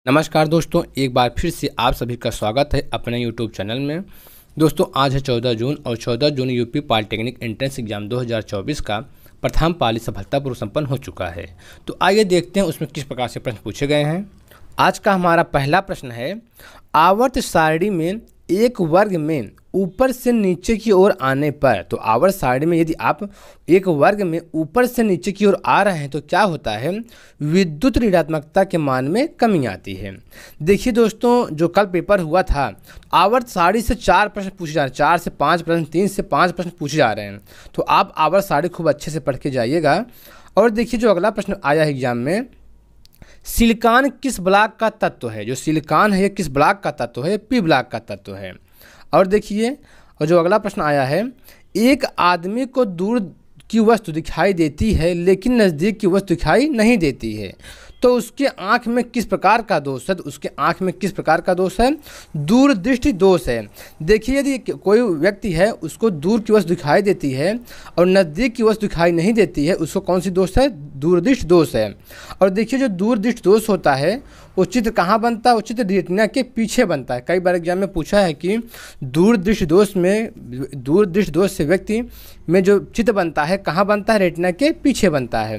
नमस्कार दोस्तों, एक बार फिर से आप सभी का स्वागत है अपने यूट्यूब चैनल में। दोस्तों आज है 14 जून और 14 जून यूपी पॉलिटेक्निक एंट्रेंस एग्जाम 2024 का प्रथम पाली सफलतापूर्वक संपन्न हो चुका है। तो आइए देखते हैं उसमें किस प्रकार से प्रश्न पूछे गए हैं। आज का हमारा पहला प्रश्न है, आवर्त सारणी में एक वर्ग में ऊपर से नीचे की ओर आने पर, तो आवर्त सारणी में यदि आप एक वर्ग में ऊपर से नीचे की ओर आ रहे हैं तो क्या होता है, विद्युत ऋणात्मकता के मान में कमी आती है। देखिए दोस्तों, जो कल पेपर हुआ था आवर्त सारणी से 4 प्रश्न पूछे जा रहे हैं, 4 से 5 प्रश्न, 3 से 5 प्रश्न पूछे जा रहे हैं। तो आप आवर्त सारणी खूब अच्छे से पढ़ के जाइएगा। और देखिए जो अगला प्रश्न आया है एग्जाम में, सिलिकॉन किस ब्लॉक का तत्व है। जो सिलिकॉन है ये किस ब्लॉक का तत्व है, पी ब्लॉक का तत्व है। और देखिए, और जो अगला प्रश्न आया है, एक आदमी को दूर की वस्तु दिखाई देती है लेकिन नज़दीक की वस्तु दिखाई नहीं देती है, तो उसके आँख में किस प्रकार का दोष है। तो उसके आँख में किस प्रकार का दोष है, दूरदृष्टि दोष है। देखिए, यदि कोई व्यक्ति है उसको दूर की वस्तु दिखाई देती है और नज़दीक की वस्तु दिखाई नहीं देती है, उसको कौन सी दोष है, दूरदृष्टि दोष है। और देखिए जो दूरदृष्टि दोष होता है वो चित्र कहाँ बनता है, वो चित्र रेटिना के पीछे बनता है। कई बार एग्जाम में पूछा है कि दूरदृष्टि दोष से व्यक्ति में जो चित्र बनता है कहाँ बनता है, रेटिना के पीछे बनता है।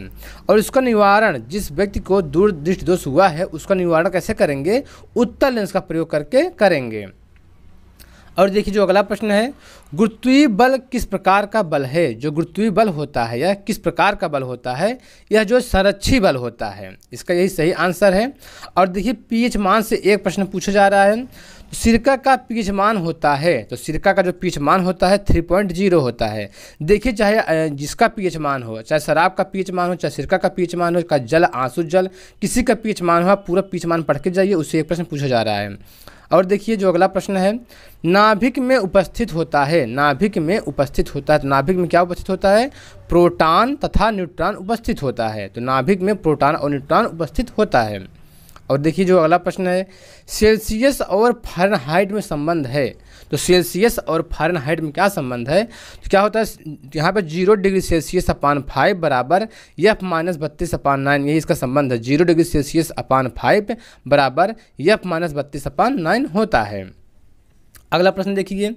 और उसका निवारण, जिस व्यक्ति को दूरदृष्टि दोष हुआ है उसका निवारण कैसे करेंगे, उत्तल लेंस का प्रयोग करके करेंगे। और देखिए जो अगला प्रश्न है, गुरुत्वीय बल किस प्रकार का बल है। जो गुरुत्वीय बल होता है यह किस प्रकार का बल होता है, यह जो संरक्षी बल होता है। इसका यही सही आंसर है। और देखिए पीएच मान से एक प्रश्न पूछा जा रहा है, तो सिरका का पीएच मान होता है, तो सिरका का जो पीएच मान होता है 3.0 होता है। देखिए चाहे जिसका पीएच मान हो, चाहे शराब का पीएच मान हो, चाहे सिरका का पीएच मान हो, का जल आंसू जल, किसी का पीएच मान हो, आप पूरा पीएच मान पढ़ के जाइए, उससे एक प्रश्न पूछा जा रहा है। और देखिए जो अगला प्रश्न है, नाभिक में उपस्थित होता है। नाभिक में उपस्थित होता है, तो नाभिक में क्या उपस्थित होता है, प्रोटॉन तथा न्यूट्रॉन उपस्थित होता है। तो नाभिक में प्रोटॉन और न्यूट्रॉन उपस्थित होता है। और देखिए जो अगला प्रश्न है, सेल्सियस और फ़ारेनहाइट में संबंध है। तो सेल्सियस और फ़ारेनहाइट में क्या संबंध है, तो क्या होता है, यहाँ पे 0 डिग्री सेल्सियस अपान 5 बराबर F-32/9, यही इसका संबंध है। 0 डिग्री सेल्सियस अपान 5 बराबर F-32/9 होता है। अगला प्रश्न देखिए,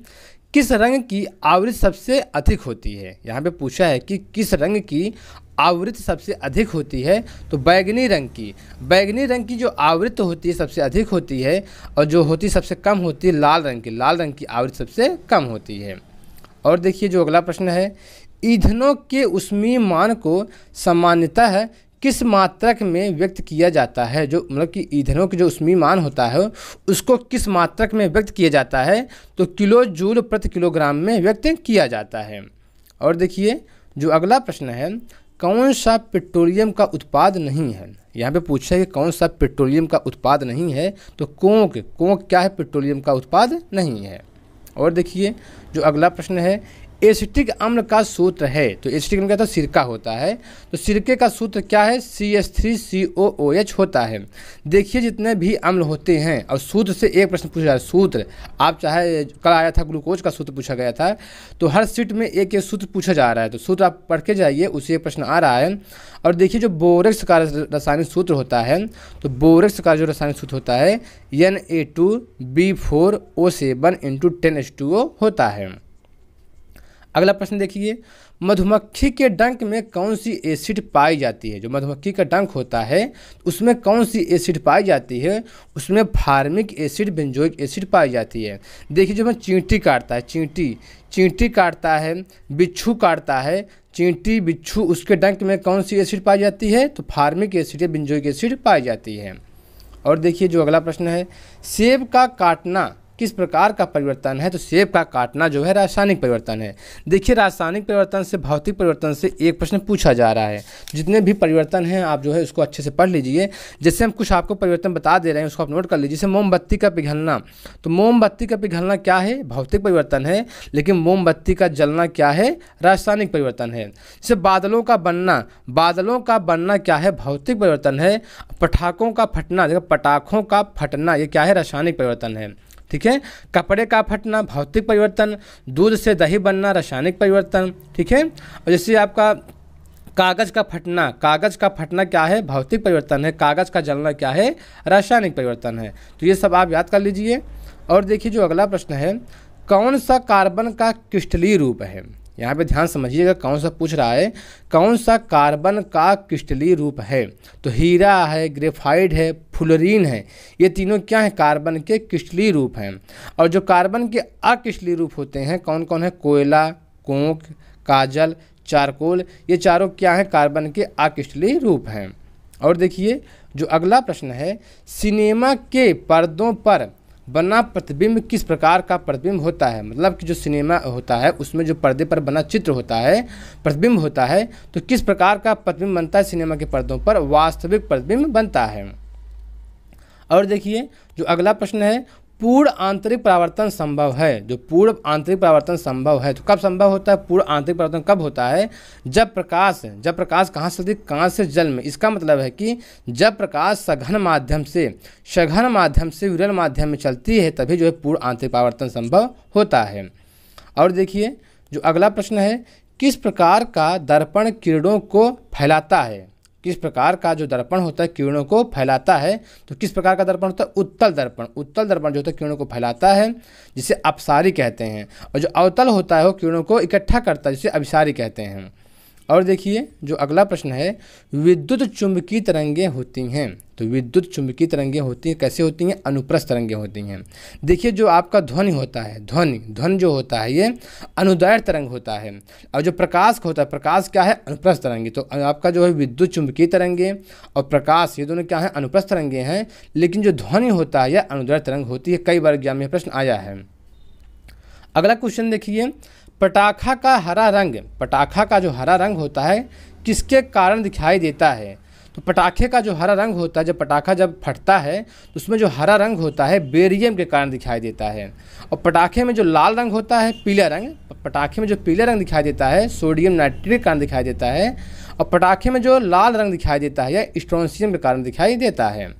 किस रंग की आवृत्ति सबसे अधिक होती है। यहाँ पे पूछा है कि किस रंग की आवृत्ति सबसे अधिक होती है, तो बैगनी रंग की। बैगनी रंग की जो आवृत्ति होती है सबसे अधिक होती है, और जो होती सबसे कम होती है लाल रंग की। लाल रंग की आवृत्ति सबसे कम होती है। और देखिए जो अगला प्रश्न है, ईंधनों के ऊष्मीय मान को सामान्यतः किस मात्रक में व्यक्त किया जाता है। जो मतलब कि ईंधनों के जो ऊष्मीय मान होता है उसको किस मात्रक में व्यक्त किया जाता है, तो किलो जूल प्रति किलोग्राम में व्यक्त किया जाता है। और देखिए जो अगला प्रश्न है, कौन सा पेट्रोलियम का उत्पाद नहीं है। यहाँ पे पूछा है कि कौन सा पेट्रोलियम का उत्पाद नहीं है, तो कोक क्या है, पेट्रोलियम का उत्पाद नहीं है। और देखिए जो अगला प्रश्न है, एसिटिक अम्ल का सूत्र है। तो एसिटिक अम्ल क्या होता है, सिरका होता है, तो सिरके का सूत्र क्या है, CH3COOH होता है। देखिए जितने भी अम्ल होते हैं, और सूत्र से एक प्रश्न पूछा है, सूत्र आप चाहे कल आया था ग्लूकोज का सूत्र पूछा गया था, तो हर सीट में एक एक सूत्र पूछा जा रहा है, तो सूत्र आप पढ़ के जाइए, उसी एक प्रश्न आ रहा है। और देखिए जो बोरेक्स का रासायनिक सूत्र होता है, तो बोरेक्स का जो रासायनिक सूत्र होता है Na2B4O7 × 10H2O होता है। अगला प्रश्न देखिए, मधुमक्खी के डंक में कौन सी एसिड पाई जाती है। जो मधुमक्खी का डंक होता है उसमें कौन सी एसिड पाई जाती है, उसमें फार्मिक एसिड, बेंजोइक एसिड पाई जाती है। देखिए जो हमें चींटी काटता है, चींटी काटता है, बिच्छू काटता है, चींटी बिच्छू, उसके डंक में कौन सी एसिड पाई जाती है, तो फार्मिक एसिड या बेंजोइक एसिड पाई जाती है। और देखिए जो अगला प्रश्न है, सेब का काटना किस प्रकार का परिवर्तन है। तो सेब का काटना जो है रासायनिक परिवर्तन है। देखिए रासायनिक परिवर्तन से भौतिक परिवर्तन से एक प्रश्न पूछा जा रहा है। जितने भी परिवर्तन हैं आप जो है उसको अच्छे से पढ़ लीजिए। जैसे हम कुछ आपको परिवर्तन बता दे रहे हैं उसको आप नोट कर लीजिए। जैसे मोमबत्ती का पिघलना, तो मोमबत्ती का पिघलना क्या है, भौतिक परिवर्तन है, लेकिन मोमबत्ती का जलना क्या है, रासायनिक परिवर्तन है। जैसे बादलों का बनना क्या है, भौतिक परिवर्तन है। पटाखों का फटना, देखो पटाखों का फटना ये क्या है, रासायनिक परिवर्तन है। ठीक है, कपड़े का फटना भौतिक परिवर्तन, दूध से दही बनना रासायनिक परिवर्तन। ठीक है, और जैसे आपका कागज़ का फटना, कागज़ का फटना क्या है? भौतिक परिवर्तन है। कागज़ का जलना क्या है? रासायनिक परिवर्तन है। तो ये सब आप याद कर लीजिए। और देखिए जो अगला प्रश्न है, कौन सा कार्बन का क्रिस्टलीय रूप है? यहाँ पे ध्यान समझिएगा, कौन सा पूछ रहा है, कौन सा कार्बन का क्रिस्टलीय रूप है? तो हीरा है, ग्रेफाइट है, फ्लोरीन है, ये तीनों क्या है? कार्बन के क्रिस्टलीय रूप हैं। और जो कार्बन के अक्रिस्टलीय रूप होते हैं कौन कौन है? कोयला, कोक, काजल, चारकोल, ये चारों क्या हैं? कार्बन के अक्रिस्टलीय रूप हैं। और देखिए जो अगला प्रश्न है, सिनेमा के पर्दों पर बना प्रतिबिंब किस प्रकार का प्रतिबिंब होता है? मतलब कि जो सिनेमा होता है उसमें जो पर्दे पर बना चित्र होता है, प्रतिबिंब होता है, तो किस प्रकार का प्रतिबिंब बनता है सिनेमा के पर्दों पर? वास्तविक प्रतिबिंब बनता है। और देखिए जो अगला प्रश्न है, पूर्ण आंतरिक परावर्तन संभव है? जो पूर्ण आंतरिक परावर्तन संभव है तो कब संभव होता है? पूर्ण आंतरिक परावर्तन कब होता है? जब प्रकाश कहाँ से? कांच से जल में। इसका मतलब है कि जब प्रकाश सघन माध्यम से विरल माध्यम में चलती है तभी जो है पूर्ण आंतरिक परावर्तन संभव होता है। और देखिए जो अगला प्रश्न है, किस प्रकार का दर्पण किरणों को फैलाता है? किस प्रकार का जो दर्पण होता है किरणों को फैलाता है? तो किस प्रकार का दर्पण होता है? उत्तल दर्पण। उत्तल दर्पण जो होता है किरणों को फैलाता है, जिसे अपसारी कहते हैं। और जो अवतल होता है वो किरणों को इकट्ठा करता है, जिसे अभिसारी कहते हैं। और देखिए जो अगला प्रश्न है, विद्युत चुंबकीय तरंगें होती हैं। तो विद्युत चुंबकीय तरंगें होती हैं, कैसे होती हैं? अनुप्रस्थ तरंगें होती हैं। देखिए जो आपका ध्वनि होता है, ध्वनि जो होता है ये अनुदैर्घ्य तरंग होता है। और जो प्रकाश होता है, प्रकाश क्या है? अनुप्रस्थ तरंगे। तो आपका जो है विद्युत चुंबकीय तरंगें और प्रकाश, ये दोनों क्या है? अनुप्रस्थ तरंगें हैं। लेकिन जो ध्वनि होता है यह अनुदैर्घ्य तरंग होती है। कई बार एग्जाम में प्रश्न आया है। अगला क्वेश्चन देखिए, पटाखा का हरा रंग, पटाखा का जो हरा रंग होता है किसके कारण दिखाई देता है? तो पटाखे का जो हरा रंग होता है, जब पटाखा जब फटता है तो उसमें जो हरा रंग होता है बेरियम के कारण दिखाई देता है। और पटाखे में जो लाल रंग होता है, पीला रंग, पटाखे में जो पीला रंग दिखाई देता है सोडियम नाइट्रेट के कारण दिखाई देता है। और पटाखे में जो लाल रंग दिखाई देता है यह स्ट्रोंशियम के कारण दिखाई देता है।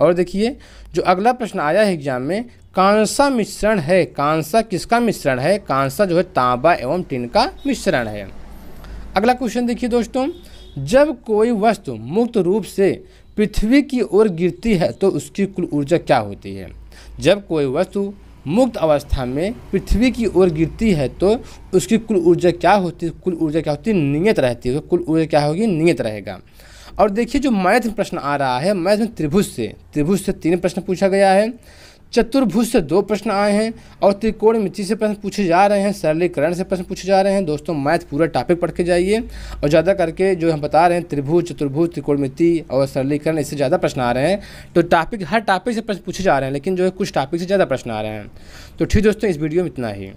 और देखिए जो अगला प्रश्न आया है एग्जाम में, कांसा मिश्रण है? कांसा किसका मिश्रण है? कांसा जो है तांबा एवं टिन का मिश्रण है। अगला क्वेश्चन देखिए दोस्तों, जब कोई वस्तु मुक्त रूप से पृथ्वी की ओर गिरती है तो उसकी कुल ऊर्जा क्या होती है? जब कोई वस्तु मुक्त अवस्था में पृथ्वी की ओर गिरती है तो उसकी कुल ऊर्जा क्या होती है? कुल ऊर्जा क्या होती है? नियत रहती है। तो कुल ऊर्जा क्या होगी? नियत रहेगा। और देखिए जो मैथ में प्रश्न आ रहा है, मैथ में त्रिभुज से 3 प्रश्न पूछा गया है, चतुर्भुज से 2 प्रश्न आए हैं और त्रिकोणमिति से प्रश्न पूछे जा रहे हैं, सरलीकरण से प्रश्न पूछे जा रहे हैं। दोस्तों मैथ पूरा टॉपिक पढ़ के जाइए और ज़्यादा करके जो हम बता रहे हैं त्रिभुज, चतुर्भुज, त्रिकोणमिति और सरलीकरण, इससे ज़्यादा प्रश्न आ रहे हैं। तो हर टॉपिक से प्रश्न पूछे जा रहे हैं, लेकिन जो है कुछ टॉपिक से ज़्यादा प्रश्न आ रहे हैं। तो ठीक दोस्तों, इस वीडियो में इतना ही।